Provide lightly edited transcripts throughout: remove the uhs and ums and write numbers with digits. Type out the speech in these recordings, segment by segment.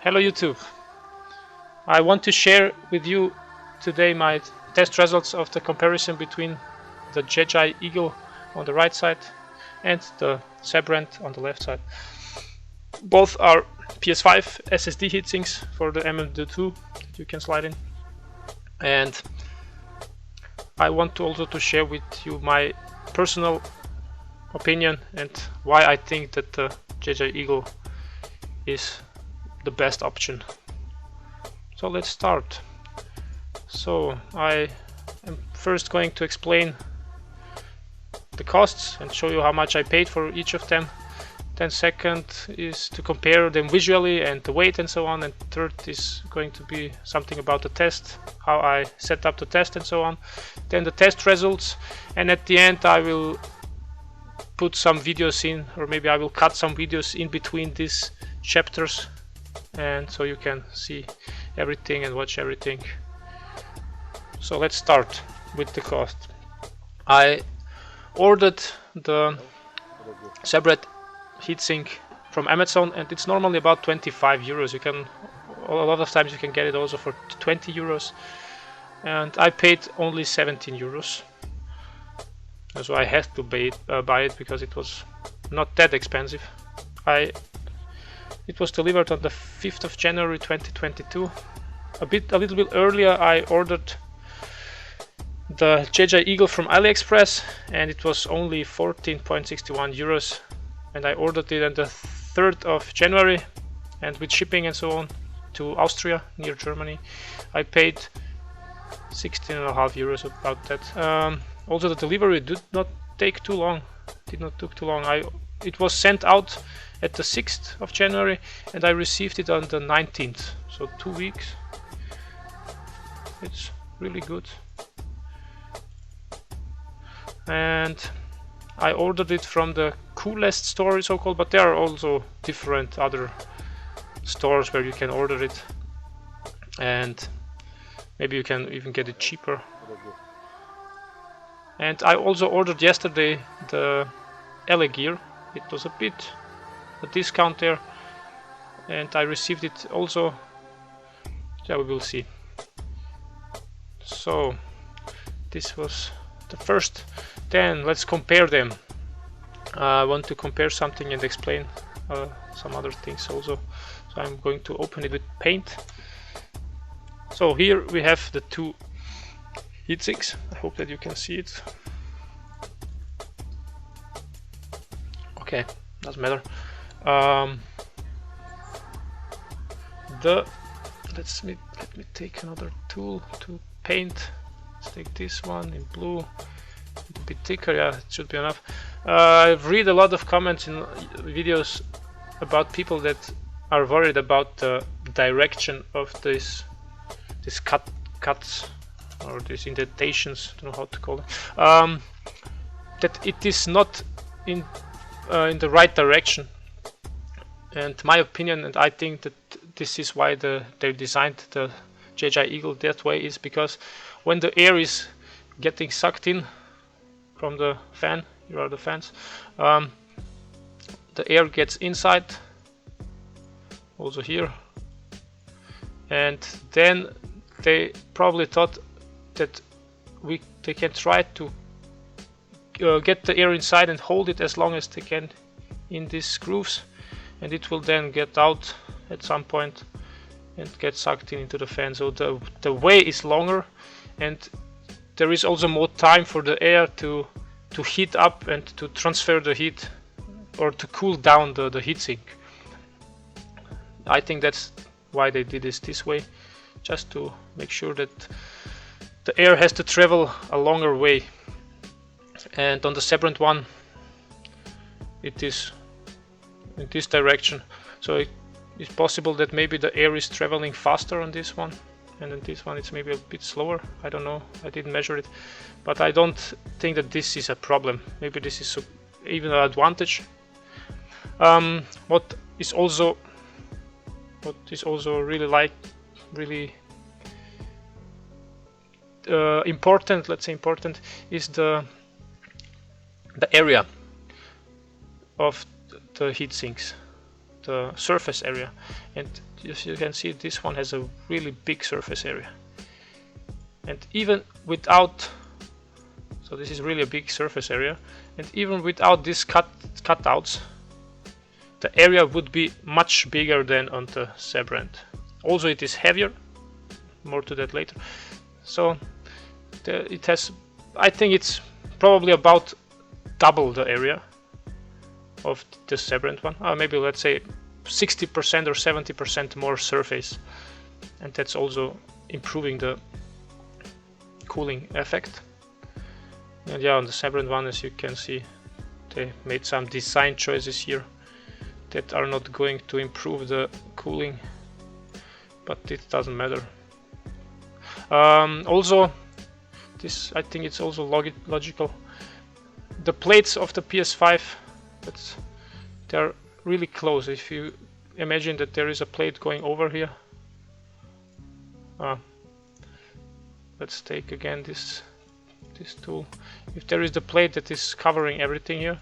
Hello YouTube. I want to share with you today my test results of the comparison between the JEYI Eagle on the right side and the Sabrent on the left side. Both are PS5 SSD heatsinks for the NMB V2 that you can slide in, and I want to also to share with you my personal opinion and why I think that the JEYI Eagle is the best option. So let's start. So I am first going to explain the costs and show you how much I paid for each of them. Then second is to compare them visually and the weight and so on, and third is going to be something about the test, how I set up the test and so on. Then the test results, and at the end I will put some videos in, or maybe I will cut some videos in between these chapters, and so you can see everything and watch everything. So let's start with the cost. I ordered the Sabrent heatsink from Amazon, and it's normally about 25 euros. You can, a lot of times you can get it also for 20 euros, and I paid only 17 euros. So I had to buy it because it was not that expensive. It was delivered on the 5th of January 2022. A little bit earlier I ordered the JEYI Eagle from AliExpress, and it was only 14.61 euros, and I ordered it on the 3rd of January, and with shipping and so on to Austria near Germany I paid 16.5 euros, about that. Also the delivery did not take too long. It was sent out at the 6th of January and I received it on the 19th, so 2 weeks. It's really good. And I ordered it from the Coolest store, so called, but there are also different other stores where you can order it, and maybe you can even get it cheaper. And I also ordered yesterday the Elecgear. It was a bit a discount there, and I received it also. Yeah, we will see. So this was the first. Then let's compare them. I want to compare something and explain some other things also. So I'm going to open it with Paint. So here we have the two heatsinks. I hope that you can see it. Okay, doesn't matter. Let me take another tool to paint. Let's take this one in blue. A bit thicker, yeah, it should be enough. I've read a lot of comments in videos about people that are worried about the direction of these cuts or these indentations. I don't know how to call it. That it is not in the right direction. And my opinion, and I think that this is why they designed the JEYI Eagle that way, is because when the air is getting sucked in from the fan, here are the fans, the air gets inside, also here, and then they probably thought that they can try to get the air inside and hold it as long as they can in these grooves, and it will then get out at some point and get sucked into the fan. So the way is longer, and there is also more time for the air to heat up and to transfer the heat, or to cool down the heatsink. I think that's why they did this way, just to make sure that the air has to travel a longer way. And on the Sabrent one it is in this direction, so it's possible that maybe the air is traveling faster on this one, and on this one it's maybe a bit slower. I don't know, I didn't measure it, but I don't think that this is a problem. Maybe this is even an advantage. What is also really important, let's say important, is the area of the heat sinks. the surface area, and as you can see, this one has a really big surface area. And even without, so this is really a big surface area, and even without these cutouts, the area would be much bigger than on the Sabrent. Also, it is heavier, more to that later. So it has, I think it's probably about double the area of the Sabrent one. Maybe let's say 60% or 70% more surface, and that's also improving the cooling effect. And yeah, on the Sabrent one, as you can see, they made some design choices here that are not going to improve the cooling, but it doesn't matter. Also, this, I think it's also logical. The plates of the PS5, they're really close. If you imagine that there is a plate going over here, let's take again this tool. If there is the plate that is covering everything here,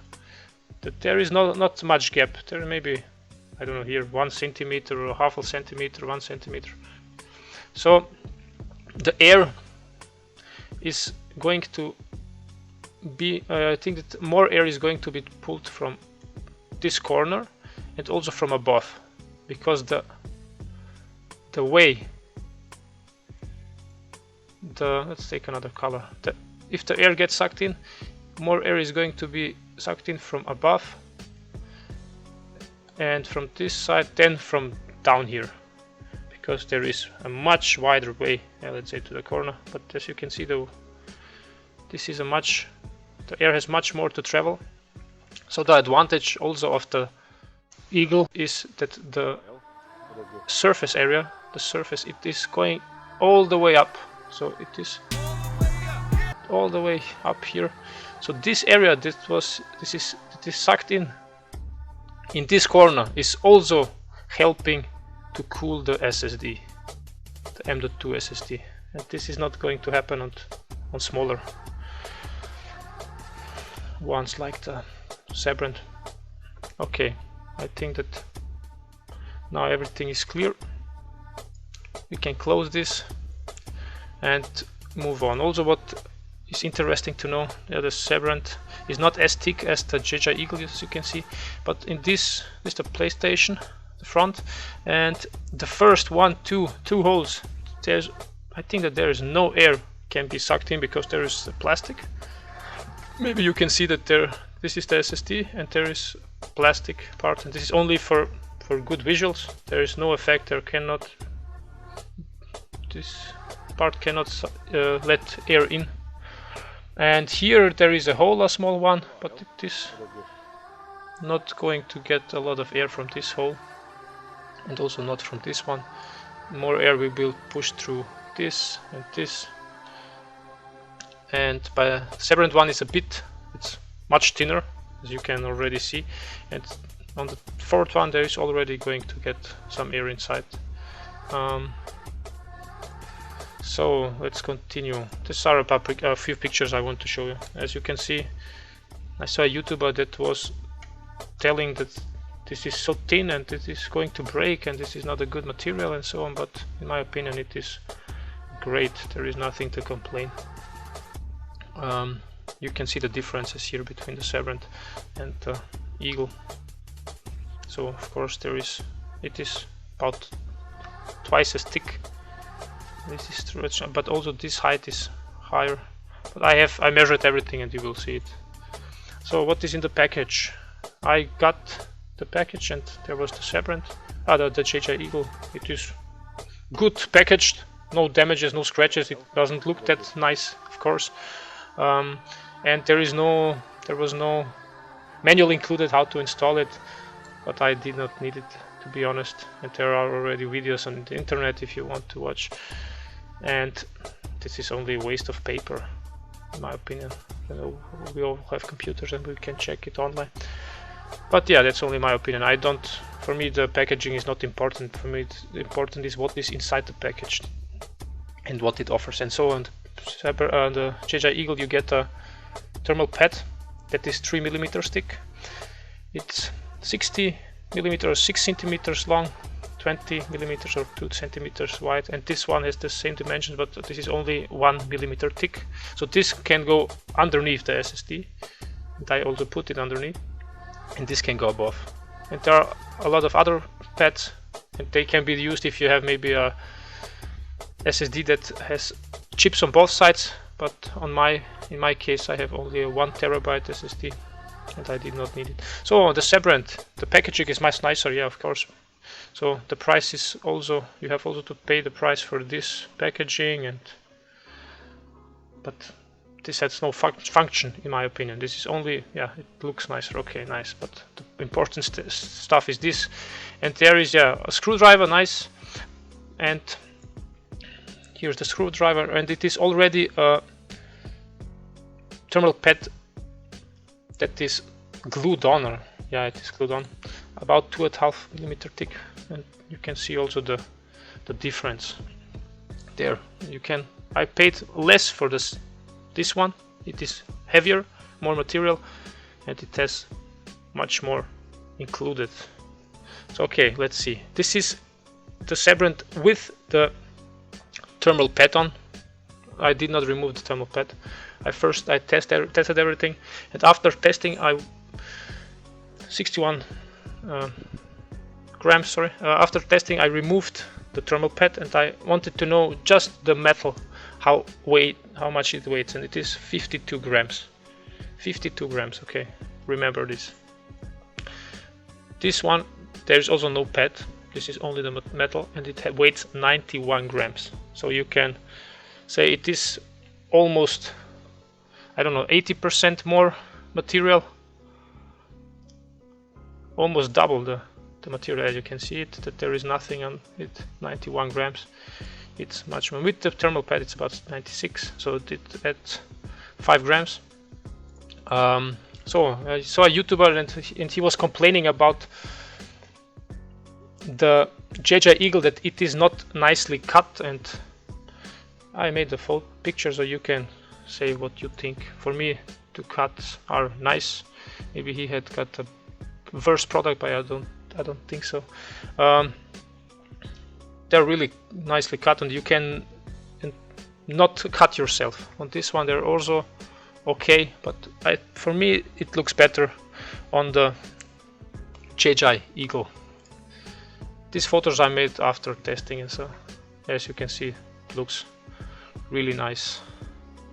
that there is not much gap. There may be, I don't know, here 1 centimeter or half a centimeter, 1 centimeter. So the air is going to be, I think that more air is going to be pulled from this corner and also from above, because the way let's take another color. If the air gets sucked in, more air is going to be sucked in from above and from this side than from down here, because there is a much wider way, let's say, to the corner. But as you can see, though, this is the air has much more to travel. So the advantage also of the Eagle is that the surface area, it is going all the way up. So it is all the way up here. So this area that is sucked in this corner is also helping to cool the SSD, the M.2 SSD, and this is not going to happen on smaller ones like the Sabrent. Okay, I think that now everything is clear. We can close this and move on. Also, what is interesting to know, the Sabrent is not as thick as the JEYI Eagle, as you can see, but in this is the PlayStation, the front, and the first two holes, I think that there is no air can be sucked in because there is the plastic. Maybe you can see that this is the SSD and there is plastic part, and this is only for good visuals. There is no effect. This part cannot let air in. And here there is a hole, a small one, but it is not going to get a lot of air from this hole, and also not from this one. More air will be pushed through this and this. And by the Sabrent one is it's much thinner, as you can already see, and on the fourth one there is already going to get some air inside. So let's continue. These are a few pictures I want to show you. As you can see, I saw a YouTuber that was telling that this is so thin and it is going to break and this is not a good material and so on, but in my opinion it is great. There is nothing to complain. You can see the differences here between the Sabrent and the Eagle. So of course it is about twice as thick. This is stretched, but also this height is higher. But I measured everything and you will see it. So what is in the package? I got the package and there was the Sabrent, the JEYI Eagle. It is good packaged, no damages, no scratches. It doesn't look that nice, of course. And there was no manual included how to install it, but I did not need it, to be honest. And there are already videos on the internet if you want to watch. And this is only a waste of paper, in my opinion. You know, we all have computers and we can check it online. But yeah, that's only my opinion. For me, the packaging is not important. For me, important is what is inside the package and what it offers. And so on the JEYI Eagle, you get a thermal pad that is 3mm thick. It's 60 millimeters or 6 centimeters long, 20 millimeters or 2 centimeters wide, and this one has the same dimensions, but this is only 1 millimeter thick. So this can go underneath the SSD, and I also put it underneath, and this can go above. And there are a lot of other pads, and they can be used if you have maybe a SSD that has chips on both sides, but in my case I have only a 1 terabyte SSD, and I did not need it. So the Sabrent, the packaging is much nicer, yeah, of course. So the price is also, you have also to pay the price for this packaging, but this has no function in my opinion. This is only, yeah, it looks nicer, okay, nice, but the important stuff is this. And there is, yeah, a screwdriver, nice, and here's the screwdriver, and it is already a thermal pad that is glued on, or yeah, it is glued on, about 2.5 millimeter thick, and you can see also the difference there. I paid less for this one. It is heavier, more material, and it has much more included. So okay, let's see. This is the Sabrent with the thermal pad on. I did not remove the thermal pad. I tested everything, and after testing 61 grams, sorry. After testing I removed the thermal pad, and I wanted to know just the metal, how much it weighs, and it is 52 grams. 52 grams, okay, remember this. This one, there is also no pad. This is only the metal, and it weighs 91 grams. So you can say it is almost, I don't know, 80% more material, almost double the material. As you can see it, that there is nothing on it. 91 grams, it's much more. With the thermal pad it's about 96, so it adds 5 grams. So I saw a YouTuber, and he was complaining about the JEYI Eagle, that it is not nicely cut, and I made the full picture so you can say what you think. For me, the cuts are nice. Maybe he had got a worse product, but I don't think so. They're really nicely cut, and you can not cut yourself. On this one they're also okay, but for me it looks better on the JEYI Eagle. These photos I made after testing, and so as you can see, it looks really nice.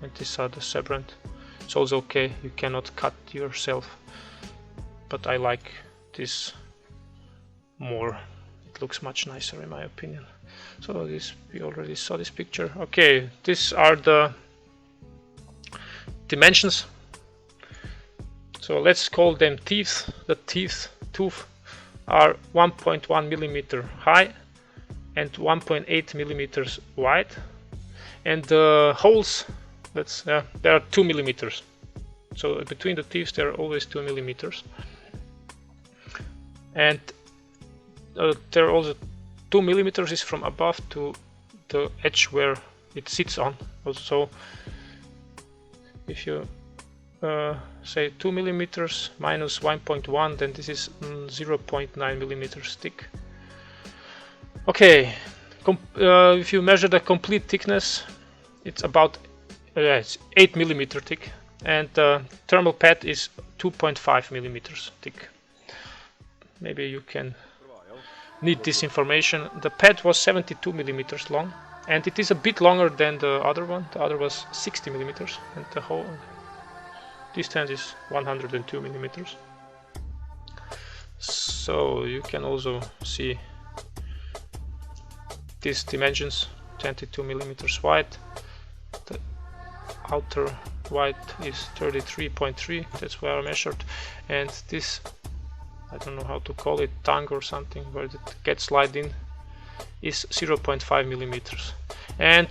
And these are the Sabrent. It's also okay, you cannot cut yourself, but I like this more. It looks much nicer in my opinion. So this, we already saw this picture. Okay, these are the dimensions. So let's call them teeth. The tooth are 1.1 millimeter high and 1.8 millimeters wide, and the holes, there are 2 millimeters. So between the teeth there are always 2 millimeters, and there are also 2 millimeters is from above to the edge where it sits on. Also, if you say 2 millimeters minus 1.1, then this is 0.9 millimeters thick. Okay, if you measure the complete thickness, it's about it's 8 millimeter thick, and the thermal pad is 2.5 millimeters thick. Maybe you can need this information. The pad was 72 millimeters long, and it is a bit longer than the other one. The other was 60 millimeters, and the whole distance is 102 millimeters. So you can also see these dimensions: 22 millimeters wide. The outer wide is 33.3. That's where I measured, and this, I don't know how to call it, tongue or something, where it gets slid in, is 0.5 millimeters. And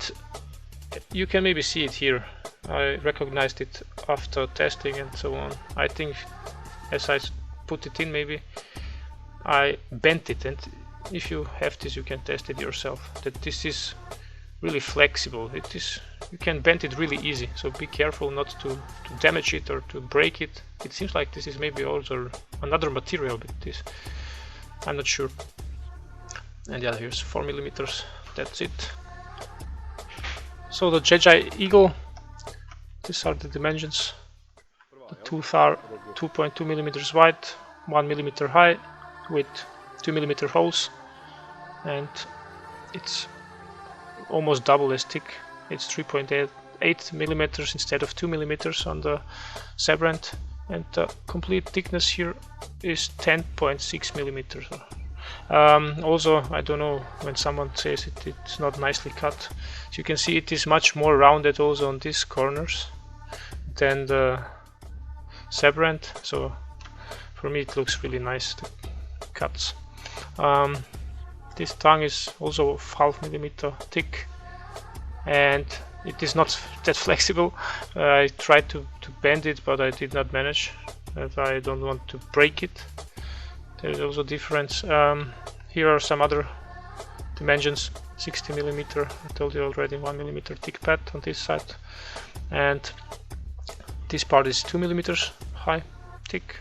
you can maybe see it here. I recognized it after testing and so on. I think as I put it in, maybe I bent it, and if you have this you can test it yourself, that this is really flexible. It is, you can bend it really easy, so be careful not to damage it or to break it. It seems like this is maybe also another material, but this, I'm not sure. And yeah, here's 4mm. That's it. So the JEYI Eagle, these are the dimensions. The tooth are 2.2mm wide, 1mm high, with 2mm holes, and it's almost double as thick. It's 3.8mm instead of 2mm on the Sabrent, and the complete thickness here is 10.6mm. Also, I don't know, when someone says it's not nicely cut, so you can see it is much more rounded also on these corners than the Sabrent, so for me it looks really nice, the cuts. This tongue is also 0.5mm thick, and it is not that flexible. I tried to bend it, but I did not manage, as I don't want to break it. There is also difference. Here are some other dimensions. 60mm, I told you already, 1mm thick pad on this side, and this part is 2mm high, thick.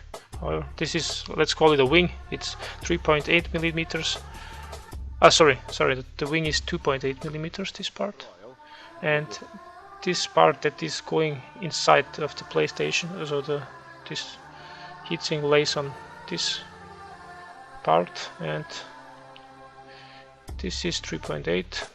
This is, let's call it a wing. It's 3.8mm. Sorry, the wing is 2.8mm, this part, and this part that is going inside of the PlayStation, so this heatsink lays on this part, and this is 3.8.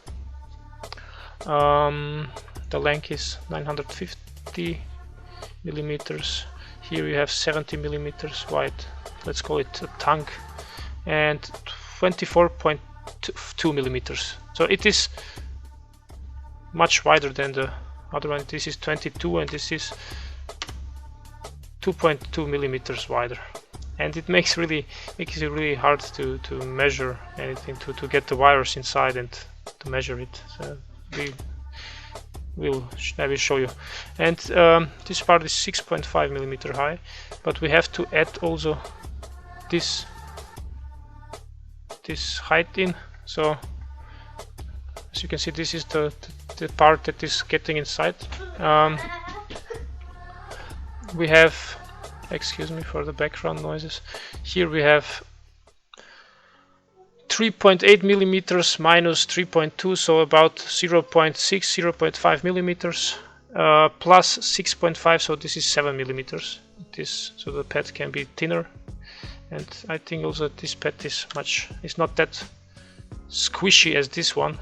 The length is 950mm. Here we have 70mm wide, let's call it a tongue, and 24.2mm. So it is much wider than the other one. This is 22 and this is 2.2mm wider, and it makes it really hard to measure anything, to get the wires inside and to measure it. So I will show you. And this part is 6.5mm high, but we have to add also this height in. So as you can see, this is the part that is getting inside. We have, excuse me for the background noises, here we have 3.8mm minus 3.2, so about 0.6, 0.5mm, plus 6.5, so this is 7mm. So the pad can be thinner, and I think also this pad is not that squishy as this one.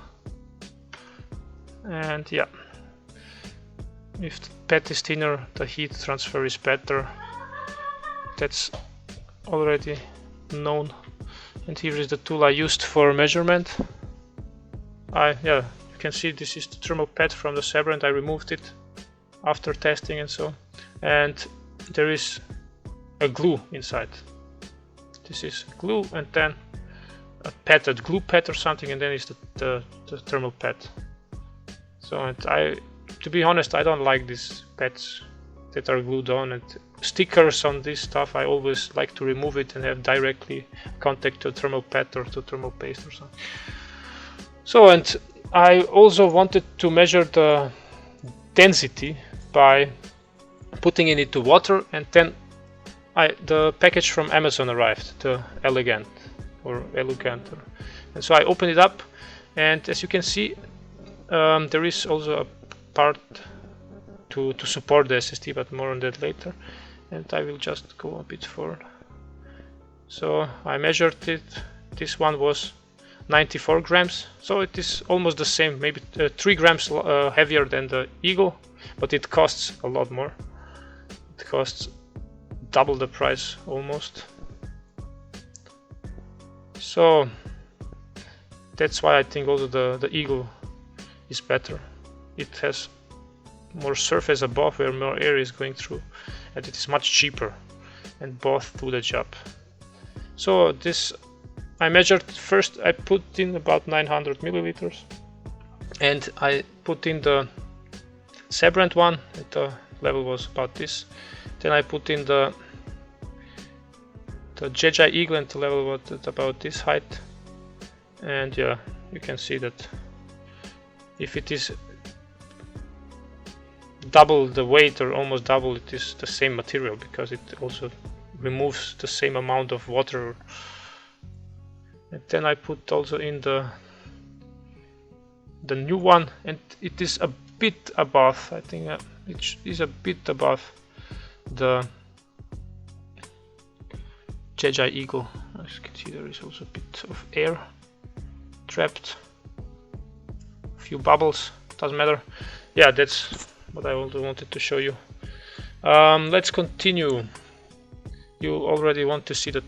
And yeah, if the pad is thinner, the heat transfer is better. That's already known. And here is the tool I used for measurement. Yeah, you can see this is the thermal pad from the Sabrent. I removed it after testing and so. And there is a glue inside. This is glue, and then a glue pad or something, and then is the thermal pad. So, and to be honest, I don't like these pads that are glued on, and stickers on this stuff. I always like to remove it and have directly contact to thermal pad or to thermal paste or something. So, and I also wanted to measure the density by putting it into water, and then the package from Amazon arrived, the Elegant, and so I opened it up, and as you can see, there is also a part to support the SSD, but more on that later. And I will just go a bit forward. So I measured it. This one was 94 grams, so it is almost the same, maybe 3 grams heavier than the Eagle, but it costs a lot more. It costs double the price almost. So that's why I think also the Eagle is better. It has more surface above where more air is going through, and it is much cheaper, and both do the job. So this I measured first. I put in about 900 milliliters, and I put in the Sabrent one, and the level was about this. Then I put in the JEYI Eagle, and the level was at about this height. And yeah, you can see that if it is double the weight or almost double, it is the same material, because it also removes the same amount of water and then I put also in the new one, and it is a bit above, I think it is a bit above the JEYI Eagle. As you can see, there is also a bit of air trapped, a few bubbles, doesn't matter. Yeah, that's what I also wanted to show you. Let's continue. You already want to see the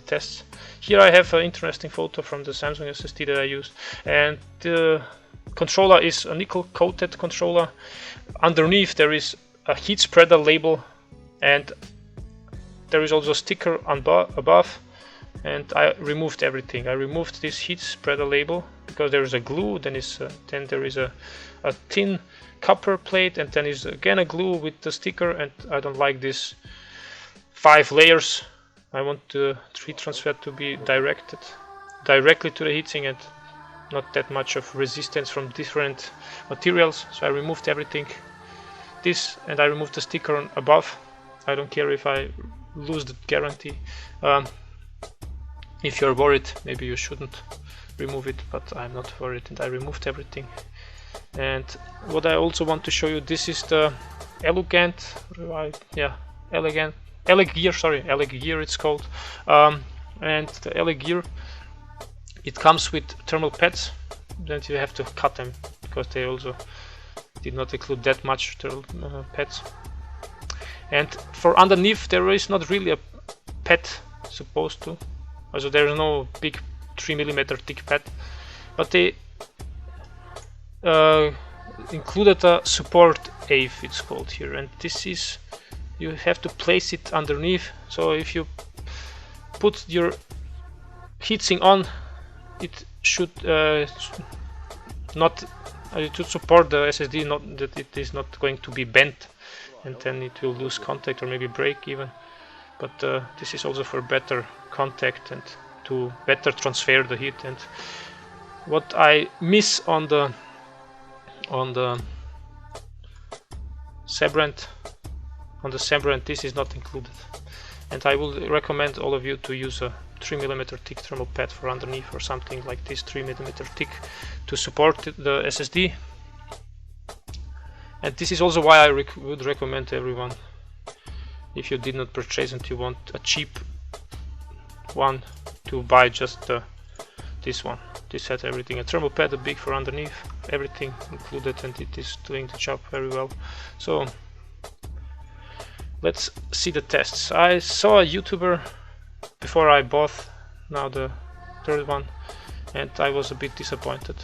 tests. Here I have an interesting photo from the Samsung SSD that I used, and the controller is a nickel coated controller. Underneath there is a heat spreader label, and there is also a sticker above, and I removed everything. I removed this heat spreader label because there is a glue, then there is a thin copper plate, and then is again a glue with the sticker, and I don't like this 5 layers. I want the heat transfer to be directed directly to the heatsink and not that much of resistance from different materials. So I removed everything, and I removed the sticker on above. I don't care if I lose the guarantee. If you're worried, maybe you shouldn't remove it, but I'm not worried, and I removed everything. And what I also want to show you, this is the Elecgear it's called, and the Elecgear, it comes with thermal pads. Then you have to cut them because they also did not include that much thermal pads. And for underneath there is not really a pad supposed to, also there is no big 3mm thick pad, but they included a support AVE, it's called here, and this is, you have to place it underneath. So if you put your heatsink on, it should not to support the SSD, not that it is not going to be bent, and then it will lose contact or maybe break even. But this is also for better contact and to better transfer the heat. And what I miss on the Sabrent, this is not included, and I will recommend all of you to use a 3mm thick thermal pad for underneath, or something like this 3mm thick, to support the SSD. And this is also why I would recommend to everyone, if you did not purchase and you want a cheap one, to buy just this one. This has everything, a thermal pad, a big for underneath, everything included, and it is doing the job very well. So let's see the tests. I saw a YouTuber before I bought now the third one, and I was a bit disappointed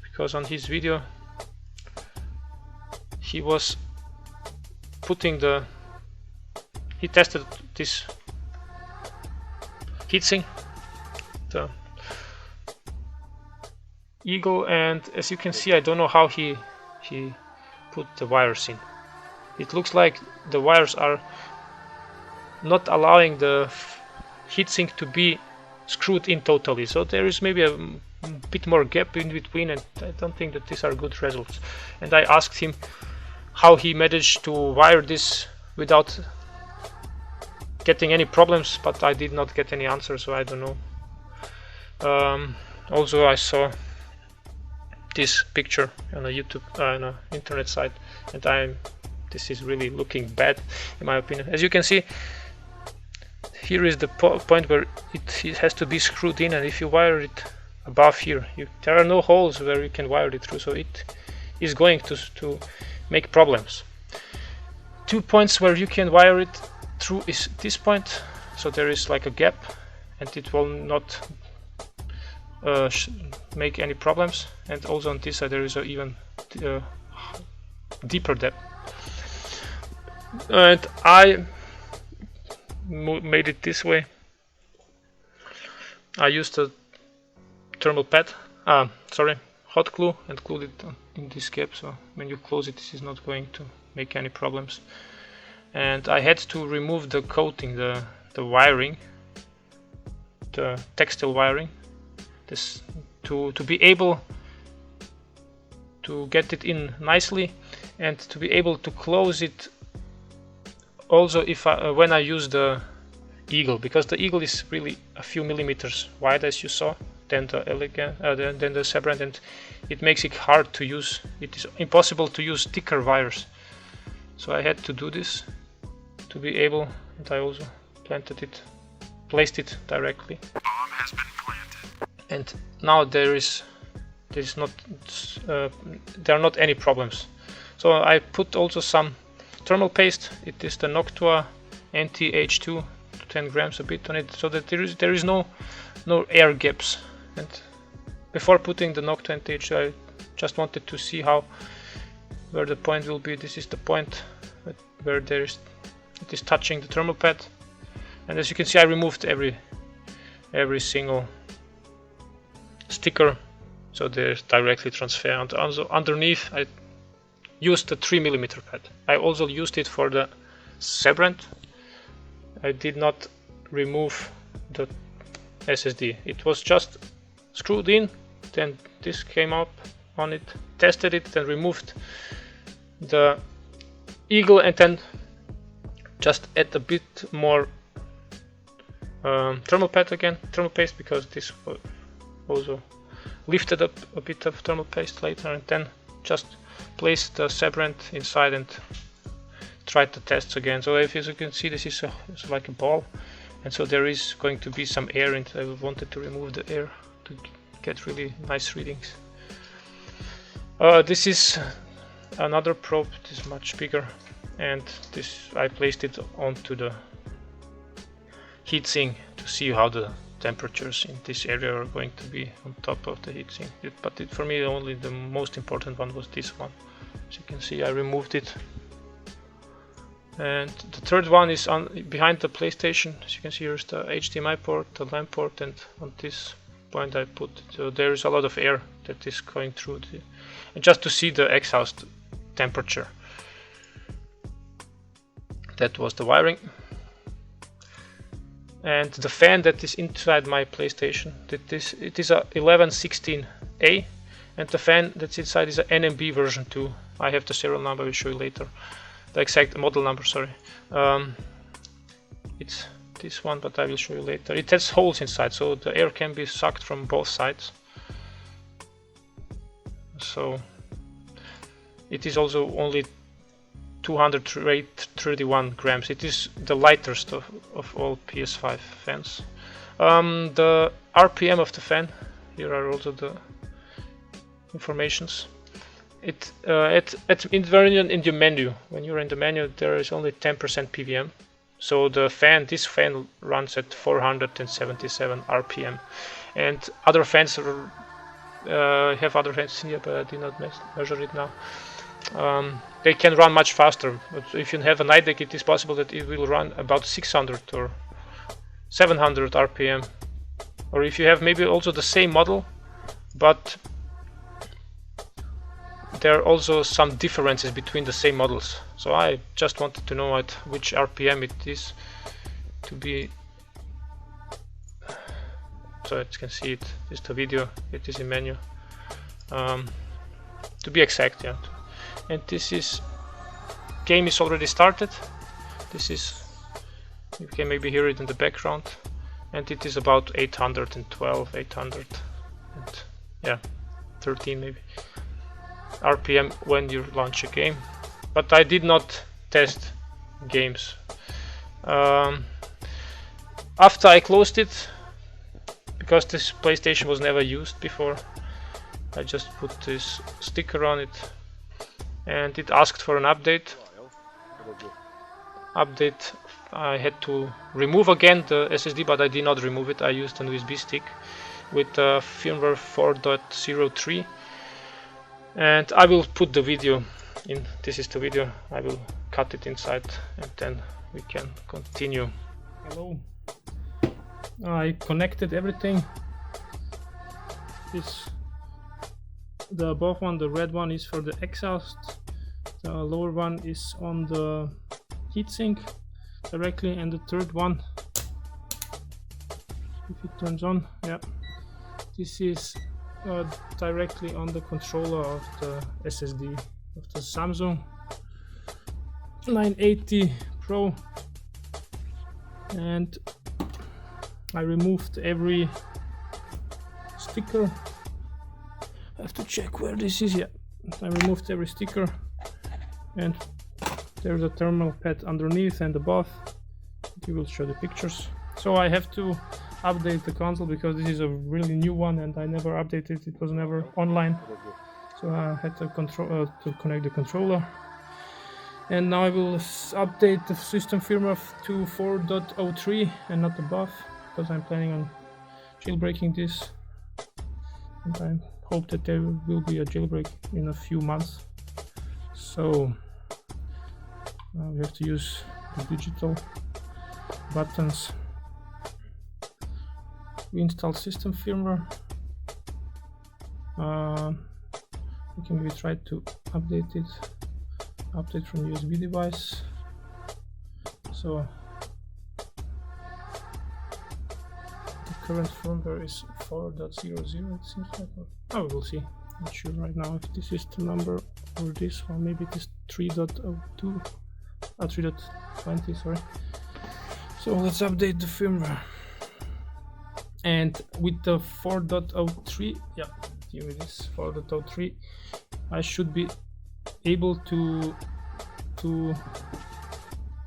because on his video he was putting he tested this heatsink, the Eagle, and as you can see, I don't know how he put the wires in. It looks like the wires are not allowing the heatsink to be screwed in totally, so there is maybe a bit more gap in between, and I don't think that these are good results. And I asked him how he managed to wire this without getting any problems, but I did not get any answer, so I don't know. Also, I saw this picture on a YouTube, on an internet site, and this is really looking bad in my opinion. As you can see, here is the point where it has to be screwed in, and if you wire it above here, there are no holes where you can wire it through, so it is going to make problems. 2 points where you can wire it through is this point, so there is like a gap, and it will not make any problems, and also on this side there is an even deeper depth. And I made it this way. I used a thermal pad, hot glue, and glued it in this gap, so when you close it, this is not going to make any problems. And I had to remove the coating, the wiring, the textile wiring, this to be able to get it in nicely, and to be able to close it also if when I use the Eagle, because the Eagle is really a few millimeters wide, as you saw, than the than the Sabrent, and it makes it hard to use. It is impossible to use thicker wires. So I had to do this to be able, and I also placed it directly. Bomb has been planted. And now there are not any problems. So I put also some thermal paste. It is the Noctua NT-H2, 10 grams a bit on it, so that there is no air gaps. And before putting the Noctua NT-H2, I just wanted to see where the point will be. This is the point where it is touching the thermal pad, and as you can see, I removed every single sticker, so there's directly transfer. And also underneath, I used the 3mm pad. I also used it for the Sabrent. I did not remove the SSD. It was just screwed in, then this came up on it, tested it, then removed the Eagle, and then just add a bit more thermal paste, because this also lifted up a bit of thermal paste later, and then just place the Sabrent inside and tried the tests again. So if you can see, this is it's like a ball, and so there is going to be some air, and I wanted to remove the air to get really nice readings. This is another probe. This is much bigger, and this I placed it onto the heatsink to see how the temperatures in this area are going to be on top of the heatsink. But for me, only the most important one was this one. As you can see, I removed it. And the third one is behind the PlayStation. As you can see, here's the HDMI port, the LAN port, and on this point I put it. So there is a lot of air that is going through and just to see the exhaust temperature. That was the wiring. And the fan that is inside my PlayStation, it is a 1116A, and the fan that's inside is a NMB version 2. I have the serial number, I will show you later. The exact model number, sorry. It's this one, but I will show you later. It has holes inside, so the air can be sucked from both sides. So it is also only 231 grams. It is the lightest of all PS5 fans. The RPM of the fan, here are also the informations. In the menu, when you're in the menu, there is only 10% PVM. So this fan runs at 477 RPM, and other fans have other fans here, but I did not measure it now. They can run much faster, but if you have a Nidec, it is possible that it will run about 600 or 700 RPM. Or if you have maybe also the same model, but there are also some differences between the same models. So I just wanted to know at which RPM it is to be. So as you can see, it is the video, it is in menu. To be exact, yeah. And game is already started. This is, you can maybe hear it in the background, and it is about 812, 800, and yeah, 13 maybe RPM when you launch a game. But I did not test games. After I closed it, because this PlayStation was never used before, I just put this sticker on it, and it asked for an update. I had to remove again the SSD, but I did not remove it. I used an USB stick with firmware 4.03, and I will put the video in. This is the video. I will cut it inside, and then we can continue. Hello. I connected everything. The above one, the red one, is for the exhaust. The lower one is on the heatsink directly, and the third one, if it turns on, yeah, this is directly on the controller of the SSD of the Samsung 980 Pro. And I removed every sticker. I have to check where this is. Yeah, I removed every sticker, and there's a thermal pad underneath and above. You will show the pictures. So I have to update the console because this is a really new one and I never updated. It was never online, so I had to connect the controller. And now I will update the system firmware to 4.03 and not above, because I'm planning on jailbreaking this, and I hope that there will be a jailbreak in a few months. So we have to use the digital buttons. We installed system firmware. We can maybe try to update it. Update from USB device. So the current firmware is 4.00. It seems like. Oh, we'll see. Not sure right now if this is the number or this, or maybe it is 3.02. 3.20. Sorry. So let's update the firmware. And with the 4.03, yeah, here it is, 4.03, I should be able to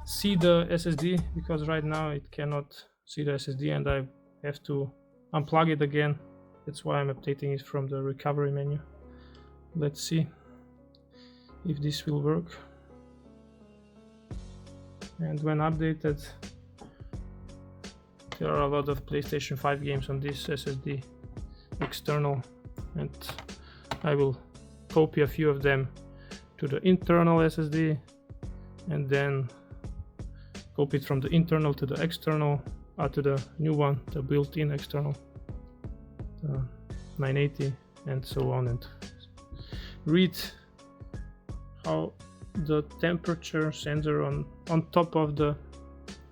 see the SSD, because right now it cannot see the SSD and I have to unplug it again. That's why I'm updating it from the recovery menu. Let's see if this will work. And when updated, there are a lot of PlayStation 5 games on this SSD external, and I will copy a few of them to the internal SSD and then copy it from the internal to the external, to the new one, the built-in external, 980, and so on, and read how the temperature sensor on top of the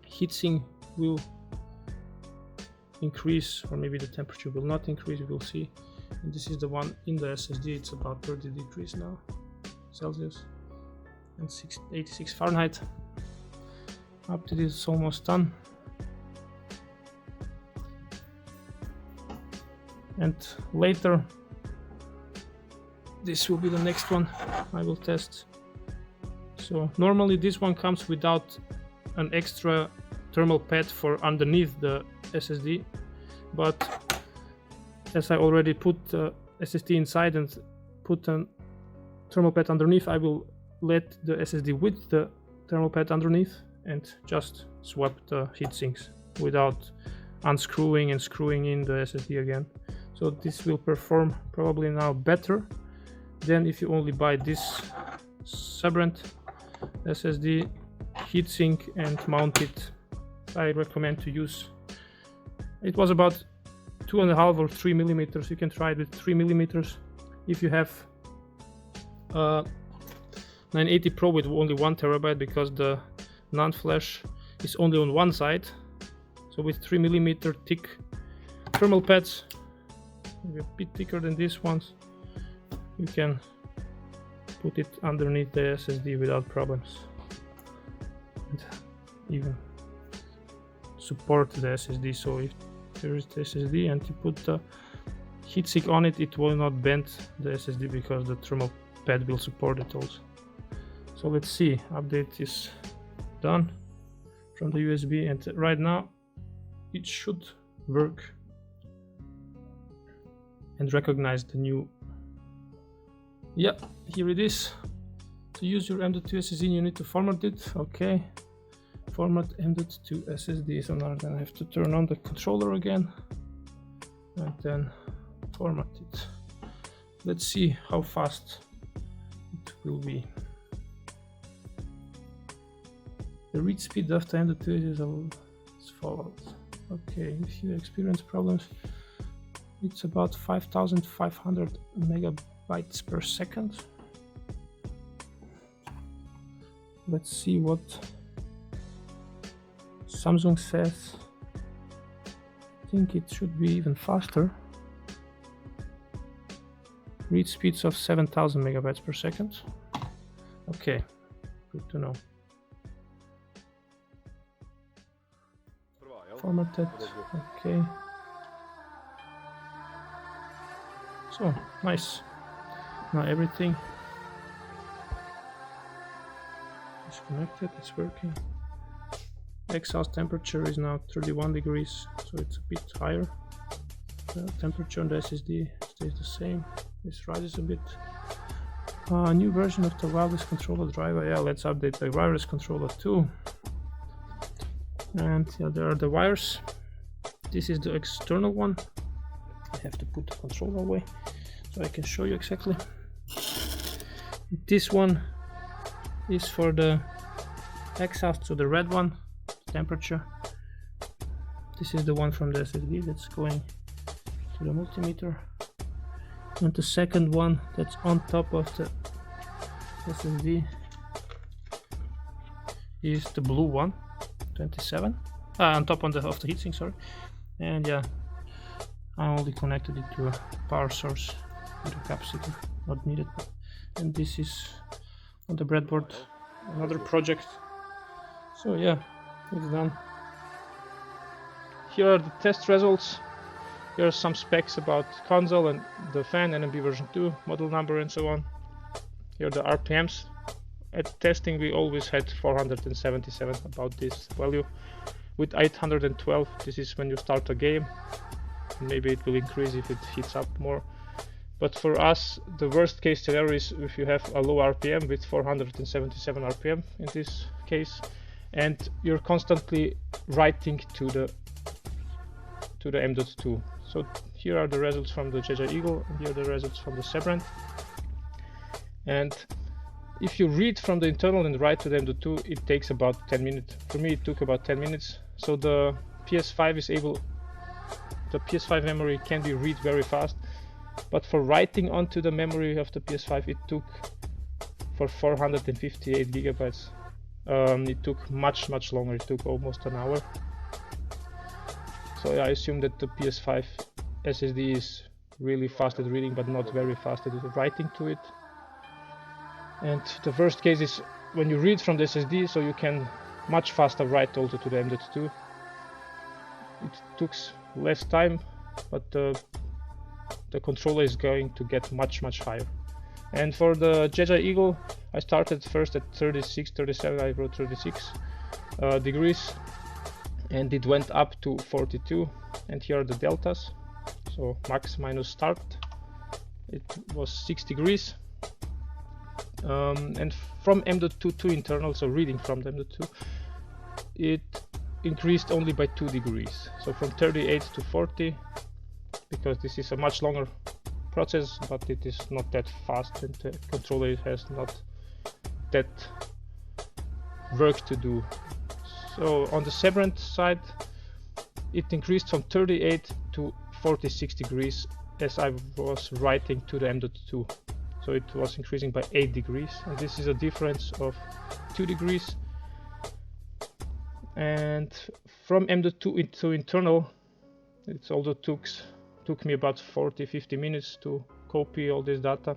heatsink will increase, or maybe the temperature will not increase. We will see. And this is the one in the SSD. It's about 30 degrees now Celsius and 86 Fahrenheit. Up to this, it's almost done. And later, this will be the next one I will test. So normally this one comes without an extra thermal pad for underneath the SSD, but as I already put the SSD inside and put a thermal pad underneath, I will let the SSD with the thermal pad underneath and just swap the heatsinks without unscrewing and screwing in the SSD again. So this will perform probably now better than if you only buy this Sabrent SSD heatsink and mount it. I recommend to use, it was about 2.5 or 3 millimeters. You can try it with 3 millimeters if you have 980 Pro with only 1 terabyte, because the NAND flash is only on one side. So with 3 millimeter thick thermal pads, maybe a bit thicker than these ones, you can put it underneath the SSD without problems, and even support the SSD. So if there is the SSD and you put the heatsink on it, it will not bend the SSD because the thermal pad will support it also. So let's see, update is done from the USB, and right now it should work and recognize the new. Yeah, here it is. To use your M.2 SSD, you need to format it. Okay, format M.2 SSD. So now then I have to turn on the controller again and then format it. Let's see how fast it will be. The read speed of the M.2 is as follows. Okay, if you experience problems, it's about 5,500 megabytes per second. Let's see what Samsung says. I think it should be even faster. Read speeds of 7,000 megabytes per second. Okay, good to know. formatted. Okay. So nice. Now everything is connected. It's working. Exhaust temperature is now 31 degrees, so it's a bit higher. The temperature on the SSD stays the same. This rises a bit. New version of the wireless controller driver. Yeah, let's update the wireless controller too. And yeah, there are the wires. This is the external one. I have to put the controller away so I can show you exactly. This one is for the exhaust, so the red one, temperature. This is the one from the SSD that's going to the multimeter. And the second one that's on top of the SSD is the blue one, 27, on top of the heatsink, sorry. And yeah, I only connected it to a power source with a capacitor, not needed. And this is on the breadboard, another project. So yeah, it's done. Here are the test results. Here are some specs about console and the fan, NMB version 2, model number and so on. Here are the RPMs. At testing we always had 477, about this value. With 812, this is when you start a game. Maybe it will increase if it heats up more. But for us, the worst case scenario is if you have a low RPM with 477 RPM in this case, and you're constantly writing to the M.2. So here are the results from the JEYI Eagle, and here are the results from the Sabrent. And if you read from the internal and write to the M.2, it takes about 10 minutes. For me, it took about 10 minutes. So the PS5 is able, the PS5 memory can be read very fast. But for writing onto the memory of the PS5, it took, for 458 gigabytes, it took much longer. It took almost an hour. So yeah, I assume that the PS5 SSD is really fast at reading, but not very fast at writing to it. And the worst case is when you read from the SSD, so you can much faster write also to the M.2. It took less time, but the controller is going to get much higher. And for the JEYI Eagle, I started first at 36, 37, I wrote 36 degrees, and it went up to 42. And here are the deltas. So max minus start, it was 6 degrees. And from M.2 to internal, so reading from the M.2, it increased only by 2 degrees. So from 38 to 40, because this is a much longer process, but it is not that fast, and the controller has not that work to do. So on the Sabrent side, it increased from 38 to 46 degrees as I was writing to the M.2. So it was increasing by 8 degrees, and this is a difference of 2 degrees. And from M.2 to internal, it also took me about 40-50 minutes to copy all this data.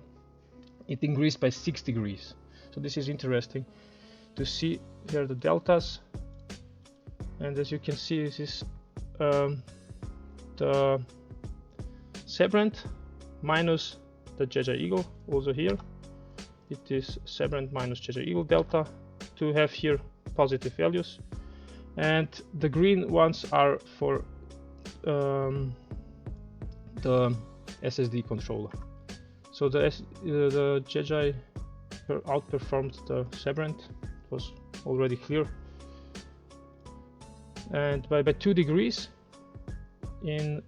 It increased by 6 degrees. So this is interesting to see. Here are the deltas, and as you can see, this is the Sabrent minus the JEYI Eagle. Also here it is Sabrent minus JEYI Eagle delta to have here positive values, and the green ones are for the SSD controller. So the JEYI outperformed the Sabrent, it was already clear, and by 2 degrees in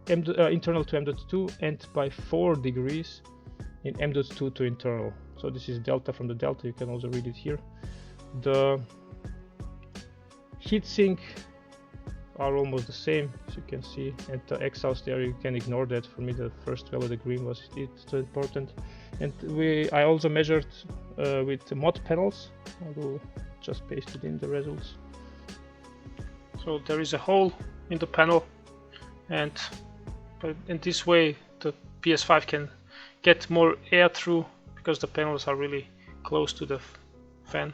internal to M.2, and by 4 degrees in M.2 to internal. So this is delta from the delta, you can also read it here. The heatsink are almost the same, as you can see, and the exhaust there, you can ignore that. For me, the first value, the green, was so important. And I also measured with mod panels. I will just paste it in the results. So there is a hole in the panel, and in this way the PS5 can get more air through, because the panels are really close to the fan.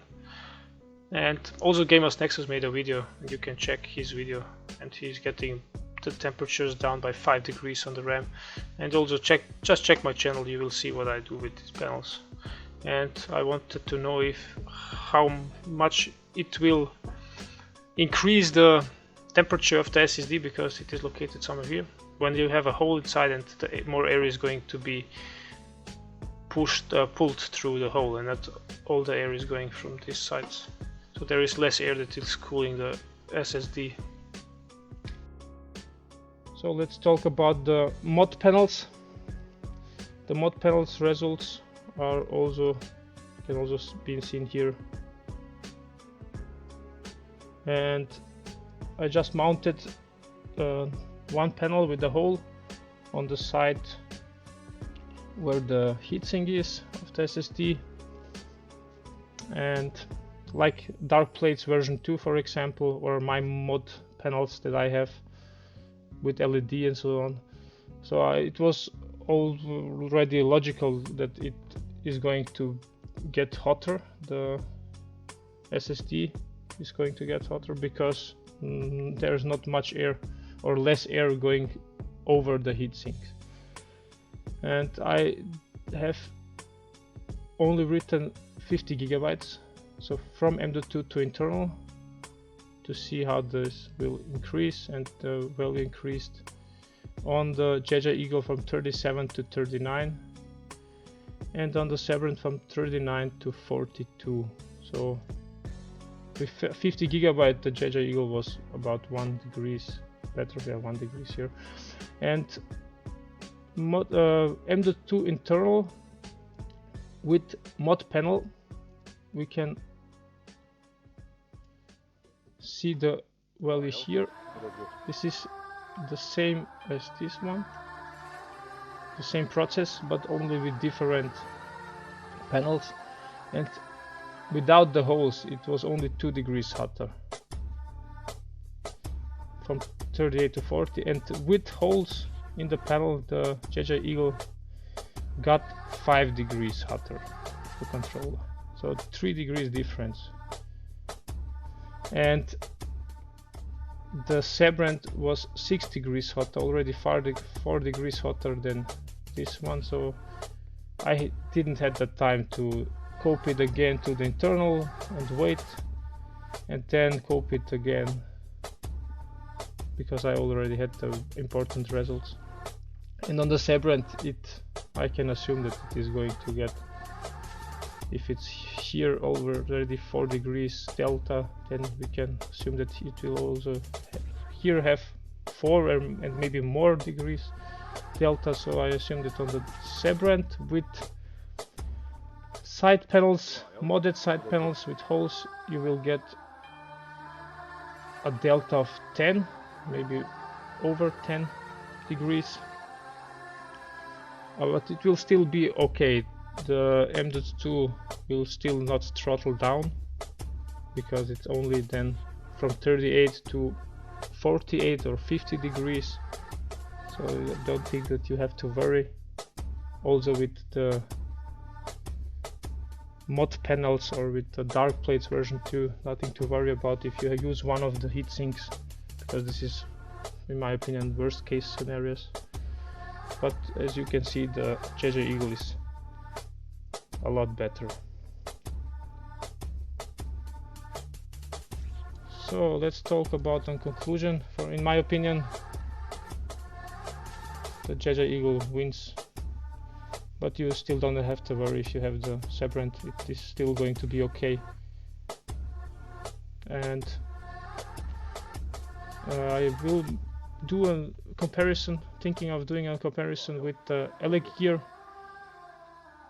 And also Gamers Nexus made a video, and you can check his video, and he's getting the temperatures down by 5 degrees on the RAM. And also just check my channel, you will see what I do with these panels. And I wanted to know how much it will increase the temperature of the SSD, because it is located somewhere here. When you have a hole inside, and more air is going to be pulled through the hole, and not all the air is going from this side. So there is less air that is cooling the SSD. So let's talk about the mod panels. The mod panels results are can also be seen here. And I just mounted one panel with a hole on the side where the heatsink is of the SSD, and like Darkplates version 2 for example, or my mod panels that I have with LED and so on. So it was already logical that it is going to get hotter. The SSD is going to get hotter because there's not much air or less air going over the heatsink. And I have only written 50 gigabytes, so from M.2 to internal, to see how this will increase, and the value increased on the JEYI Eagle from 37 to 39, and on the Sabrent from 39 to 42. So with 50 gigabyte, the JEYI Eagle was about 1 degrees better. We have 1 degrees here. And M.2 internal with mod panel, we can see the value here. This is the same as this one, the same process, but only with different panels, and without the holes it was only 2 degrees hotter, from 38 to 40, and with holes in the panel the JEYI Eagle got 5 degrees hotter to control, so 3 degrees difference. And the Sabrent was 6 degrees hotter, already 4 degrees hotter than this one, so I didn't have the time to copy it again to the internal and wait, and then copy it again, because I already had the important results. And on the Sabrent, I can assume that it is going to get, if it's here already 4 degrees delta, then we can assume that it will also here have 4 and maybe more degrees delta. So I assume that on the Sabrent with side panels, modded side panels with holes, you will get a delta of 10, maybe over 10 degrees. But it will still be okay. The M.2 will still not throttle down, because it's only then from 38 to 48 or 50 degrees, so I don't think that you have to worry. Also with the mod panels or with the Darkplates version 2, nothing to worry about if you use one of the heatsinks, because this is, in my opinion, worst case scenarios. But as you can see, the JEYI Eagle is a lot better. So let's talk about in conclusion. In my opinion, the JEYI Eagle wins, but you still don't have to worry if you have the Sabrent. It is still going to be okay. And I will do a comparison, thinking of doing a comparison with the Elecgear.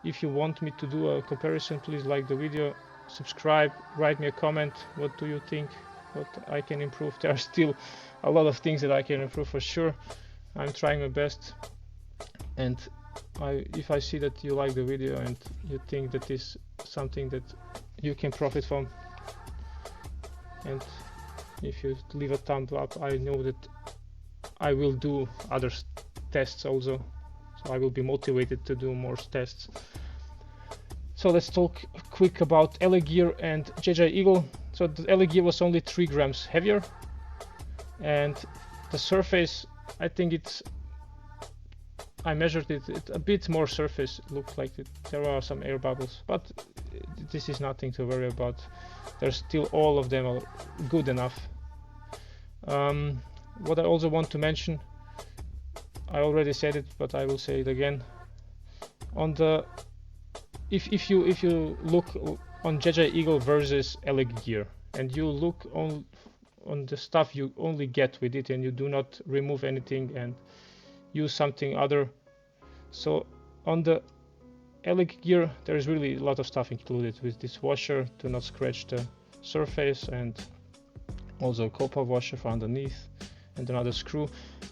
If you want me to do a comparison, please like the video, subscribe, write me a comment. What do you think? What I can improve? There are still a lot of things that I can improve for sure. I'm trying my best, and if I see that you like the video and you think that is something that you can profit from, and if you leave a thumb up, I know that I will do other tests also, so I will be motivated to do more tests. So let's talk quick about Elecgear and JEYI Eagle. So the Elecgear was only 3 grams heavier, and the surface, I think I measured it, a bit more surface looked like there are some air bubbles, but this is nothing to worry about. There's still all of them are good enough. What I also want to mention, I already said it, but I will say it again. On the if you look on JEYI Eagle versus Elecgear, and you look on the stuff you only get with it, and you do not remove anything and use something other. So on the Elecgear there is really a lot of stuff included, with this washer to not scratch the surface, and also a copper washer for underneath, and another screw,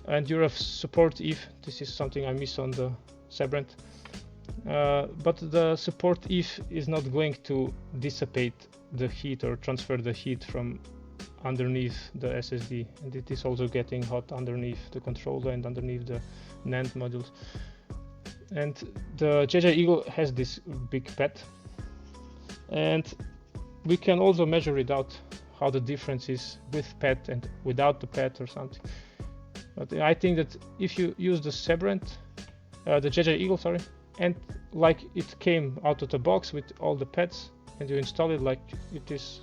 and you have support eave. This is something I miss on the Sabrent, but the support eave is not going to dissipate the heat or transfer the heat from underneath the SSD, and it is also getting hot underneath the controller and underneath the NAND modules. And the JEYI Eagle has this big Phat, and we can also measure it out, how the difference is with Phat and without the Phat or something. But I think that if you use the Sabrent, the JEYI Eagle, sorry, and like it came out of the box with all the Phats, and you install it like it is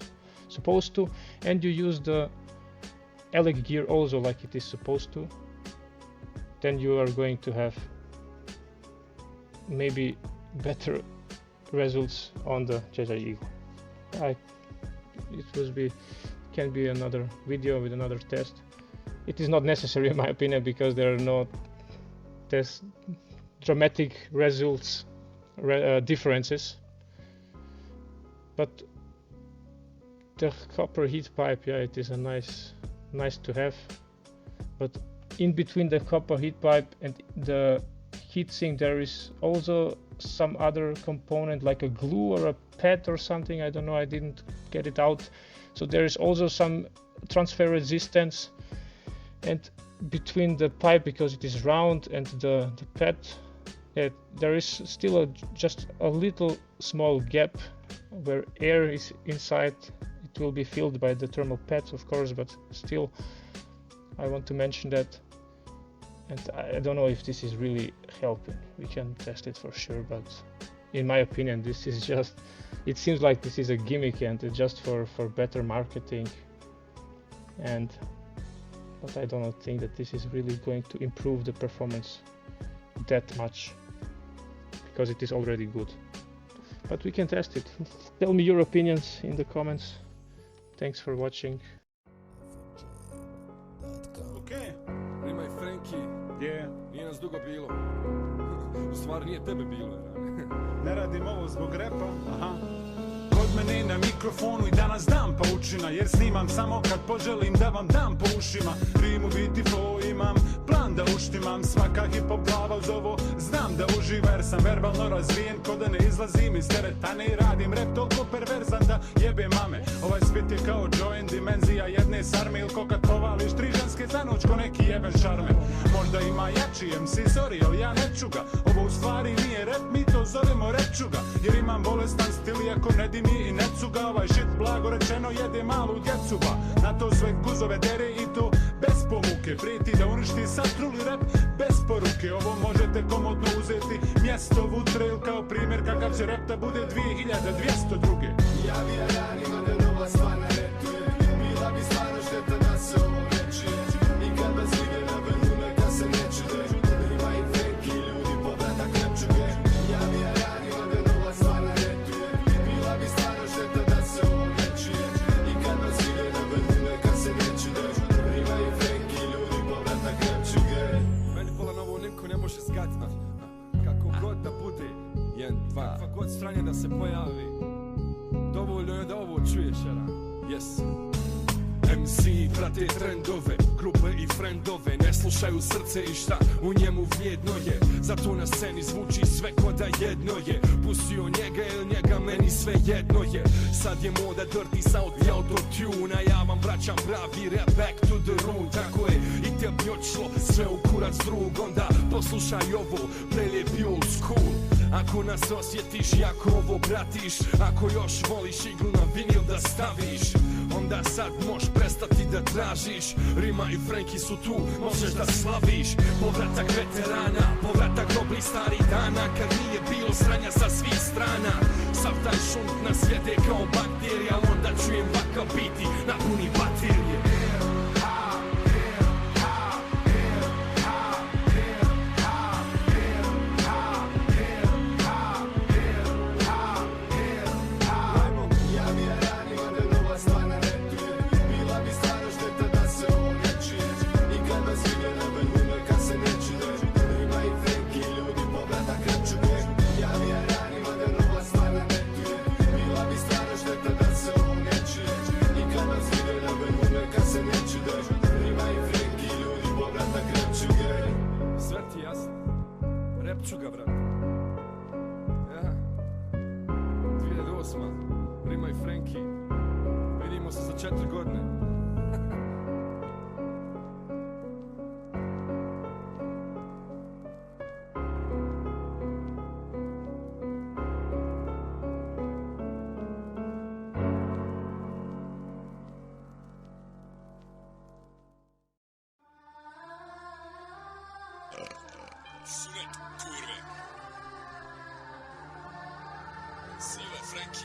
supposed to, and you use the Elecgear also like it is supposed to, then you are going to have maybe better results on the JEYI Eagle. It can be another video with another test. It is not necessary in my opinion, because there are no dramatic results differences. But the copper heat pipe, yeah, it is a nice to have. But in between the copper heat pipe and the heatsink there is also some other component, like a glue or a pad or something. I don't know, I didn't get it out. So there is also some transfer resistance, and between the pipe, because it is round, and the pad, there is still just a little small gap where air is inside. It will be filled by the thermal pads, of course, but still I want to mention that. And I don't know if this is really helping. We can test it for sure, but in my opinion this is just, it seems like this is a gimmick, and it's just for better marketing, but I don't think that this is really going to improve the performance that much, because it is already good. But we can test it. Tell me your opinions in the comments. Thanks for watching. Rimaj Frenki, nije nas dugo bilo. U stvari nije tebe bilo. Ne radim ovo zbog repa, Kod mene na mikrofonu i danas dam paučina, jer snimam samo kad poželim da vam dam po ušima. Rimu biti flow imam, plan da uštimam, svaka hip-hop glava uz ovo znam da uživa, jer sam verbalno razvijen, ko da ne izlazim iz teretane i radim rap toliko perverzan da jebe mame. Ovaj spit je kao joint, dimenzija jedne sarme, ili ko kad povališ tri ženske za noć ko neki jeben šarme. Možda ima jači MC, sorry, ali ja ne ću ga. Ovo u stvari nije rap, mi to zovemo repčuga, jer imam bolestan stil, iako ne dimi i ne cuga. Ovaj shit, blago rečeno, jede malu djecu, ba na to sve guzove dere i to bez pomuke. Prijeti da uništi satruli rap bez poruke. Ovo možete komodno uzeti mjesto vutre, ili kao primjer kakav će rap da bude 2202. Ja bi ranima da nova stvar ne retuje, bila bi stvarno šteta da se ovo reči, i kad vas vide na vrhu neka se ne čude, ima i fake i ljudi povratak repčuge. Ja bi ranima da nova stvar ne retuje, bila bi stvarno šteta da se ovo reči, i kad vas vide na vrhu neka se ne čude, ima i fake i ljudi povratak repčuge. Meni pola na ovo niko ne može zgaditi, kako god da bude, kakva god stranja da se pojavi, dovoljno je da ovo čuješ, yes. MC prate trendove, grupe i frendove, ne slušaju srce i šta u njemu vrijedno je. Zato na sceni zvuči sve ko da jedno je. Pustio njega ili njega, meni sve jedno je. Sad je moda dirty sound i autotune, a ja vam vraćam pravi rap back to the room. Tako je i tebi odšlo sve u kurac drug, onda poslušaj ovo, prelijepi old school. Ako nas osjetiš, ako ovo pratiš, ako još voliš iglu na vinil da staviš, onda sad moš prestati da tražiš. Rima i Frenki su tu, možeš da slaviš. Povratak veterana, povratak dobrih starih dana, kad nije bilo sranja sa svih strana. Sav taj šunt nas jede kao bakterija, onda čujem vakav biti, napuni baterije. Repću ga, brate. Ja. 2008. Rima i Frenki. Vidimo se za 4 godine. Sunet, kurve. Sile, Frenki.